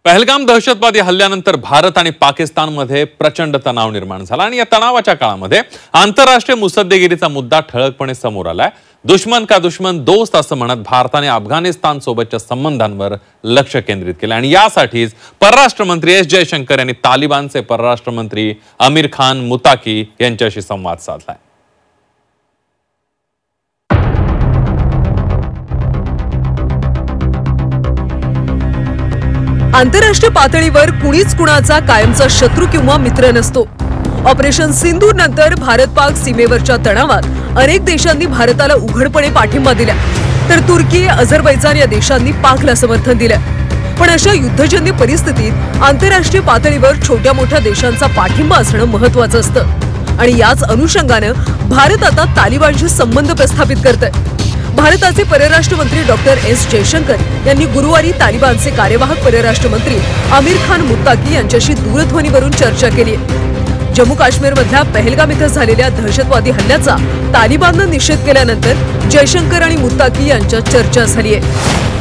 पहलगाम दहशतवादी हल्ल्यानंतर भारत आणि पाकिस्तानमध्ये प्रचंड तणाव निर्माण झाला आणि या तणावाच्या काळामध्ये आंतरराष्ट्रीय मुसद्देगिरीचा मुद्दा ठळकपणे समोर आलाय। दुश्मन का दुश्मन दोस्त असं म्हणत भारताने अफगाणिस्तान सोबतच्या संबंधांवर लक्ष केंद्रित केले आणि यासाठीच परराष्ट्र मंत्री एस जयशंकर यांनी तालिबानचे परराष्ट्र मंत्री आमिर खान मुताकी यांच्याशी संवाद साधलाय। आंतरराष्ट्रीय पातळीवर कुणीच कुणाचा कायमचा शत्रू किंवा मित्र नसतो। ऑपरेशन सिंदूर नंतर भारत पाक सीमेवरच्या तणावात अनेक देशांनी भारताला उघडपणे पाठिंबा दिला, तर तुर्की, अझरबैजान या देशांनी पाकला समर्थन दिलं। पण अशा युद्धजन्य परिस्थितीत आंतरराष्ट्रीय पातळीवर छोट्या मोठ्या देशांचा पाठिंबा असणं महत्त्वाचं असतं आणि याच अनुषंगाने भारत आता तालिबानशी संबंध प्रस्थापित करतोय। भारताचे परराष्ट्र मंत्री डॉक्टर एस जयशंकर यांनी गुरुवारी तालिबानचे कार्यवाहक परराष्ट्र मंत्री आमिर खान मुताकी यांच्याशी दूरध्वनीवरून चर्चा केली। जम्मू काश्मीरमधल्या पहलगाम इथं झालेल्या दहशतवादी हल्ल्याचा तालिबाननं निषेध केल्यानंतर जयशंकर आणि मुताकी यांच्यात चर्चा झाली आहे।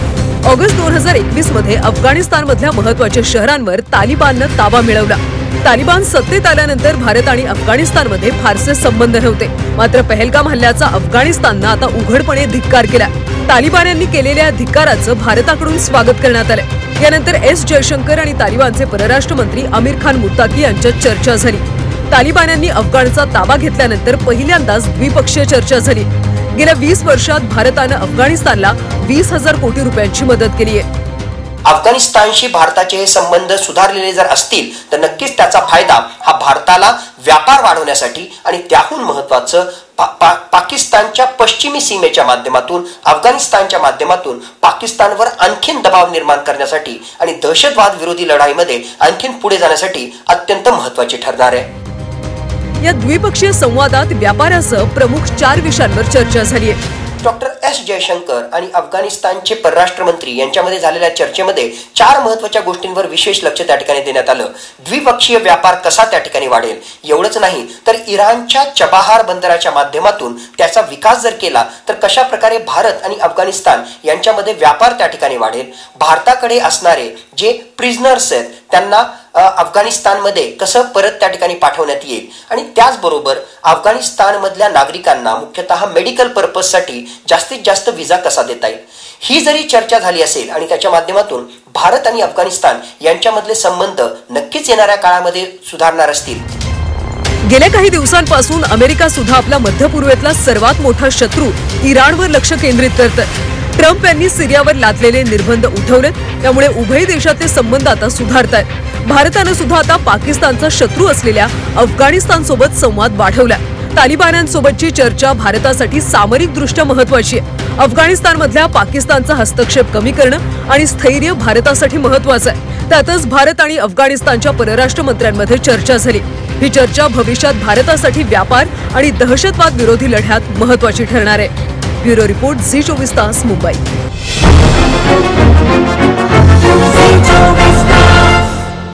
ऑगस्ट 2021 मध्ये अफगाणिस्तानमधल्या महत्त्वाच्या शहरांवर तालिबाननं ताबा मिळवला। तालिबान सत्तेत आल्यानंतर भारत आणि अफगाणिस्तानमध्ये फारसे संबंध नव्हते, मात्र पहलगाम हल्ल्याचा अफगाणिस्ताननं आता उघडपणे धिक्कार केला। तालिबान यांनी केलेल्या धिक्काराचं भारताकडून स्वागत करण्यात आलं। यानंतर एस जयशंकर आणि तालिबानचे परराष्ट्र मंत्री आमिर खान मुताकी यांच्यात चर्चा झाली। तालिबान यांनी अफगाणचा ताबा घेतल्यानंतर पहिल्यांदाच द्विपक्षीय चर्चा झाली। गेल्या 20 वर्षात भारतानं अफगाणिस्तानला 20,000 कोटी रुपयांची मदत केली आहे। अफगाणिस्तानशी भारताचे हे संबंध सुधारलेले जर असतील तर नक्कीच त्याचा फायदा हा भारताला व्यापार वाढवण्यासाठी आणि त्याहून महत्त्वाचं पाकिस्तानच्या पश्चिमी सीमेच्या माध्यमातून अफगाणिस्तानच्या माध्यमातून पाकिस्तानवर आणखीन दबाव निर्माण करण्यासाठी आणि दहशतवाद विरोधी लढाईमध्ये आणखीन पुढे जाण्यासाठी अत्यंत महत्त्वाचे ठरणार आहे। या द्विपक्षीय संवादात व्यापारासह प्रमुख 4 विषयांवर चर्चा झाली आहे। डॉक्टर एस जयशंकर आणि अफगाणिस्तानचे परराष्ट्र मंत्री यांच्यामध्ये झालेल्या चर्चेमध्ये 4 महत्त्वाच्या गोष्टींवर विशेष लक्ष त्या ठिकाणी देण्यात आलं। द्विपक्षीय व्यापार कसा त्या ठिकाणी वाढेल, एवढंच नाही तर इराणच्या चबाहार बंदराच्या माध्यमातून त्याचा विकास जर केला तर कशा प्रकारे भारत आणि अफगाणिस्तान यांच्यामध्ये व्यापार त्या ठिकाणी वाढेल। भारताकडे असणारे जे प्रिझनर्स आहेत त्यांना अफगाणिस्तानमध्ये कसं परत त्या ठिकाणी पाठवण्यात येईल आणि त्याचबरोबर अफगाणिस्तानमधल्या नागरिकांना मुख्यतः मेडिकल पर्पजसाठी जास्तीत जास्त व्हिसा कसा देता येईल, ही जरी चर्चा झाली असेल आणि त्याच्या माध्यमातून भारत आणि अफगाणिस्तान यांच्यामधले संबंध नक्कीच येणाऱ्या काळामध्ये सुधारणार असतील। गेल्या काही दिवसांपासून अमेरिका सुद्धा आपला मध्य पूर्वेतला सर्वात मोठा शत्रू इराणवर लक्ष केंद्रित करतोय। ट्रम्प यांनी सिरियावर लादलेले निर्बंध उठवले, त्यामुळे उभय देशातले संबंध आता सुधारतायत। भारतानं सुद्धा आता पाकिस्तानचा शत्रू असलेल्या अफगाणिस्तान सोबत संवाद वाढवला। तालिबानांसोबतची चर्चा भारतासाठी सामरिक दृष्ट्या महत्त्वाची आहे। अफगाणिस्तानमधल्या पाकिस्तानचा हस्तक्षेप कमी करणं आणि स्थैर्य भारतासाठी महत्त्वाचं आहे। त्यातच भारत आणि अफगाणिस्तानच्या परराष्ट्र मंत्र्यांमध्ये चर्चा झाली। ही चर्चा भविष्यात भारतासाठी व्यापार आणि दहशतवाद विरोधी लढ्यात महत्त्वाची ठरणार आहे। ब्युरो रिपोर्ट, झी 24 तास, मुंबई।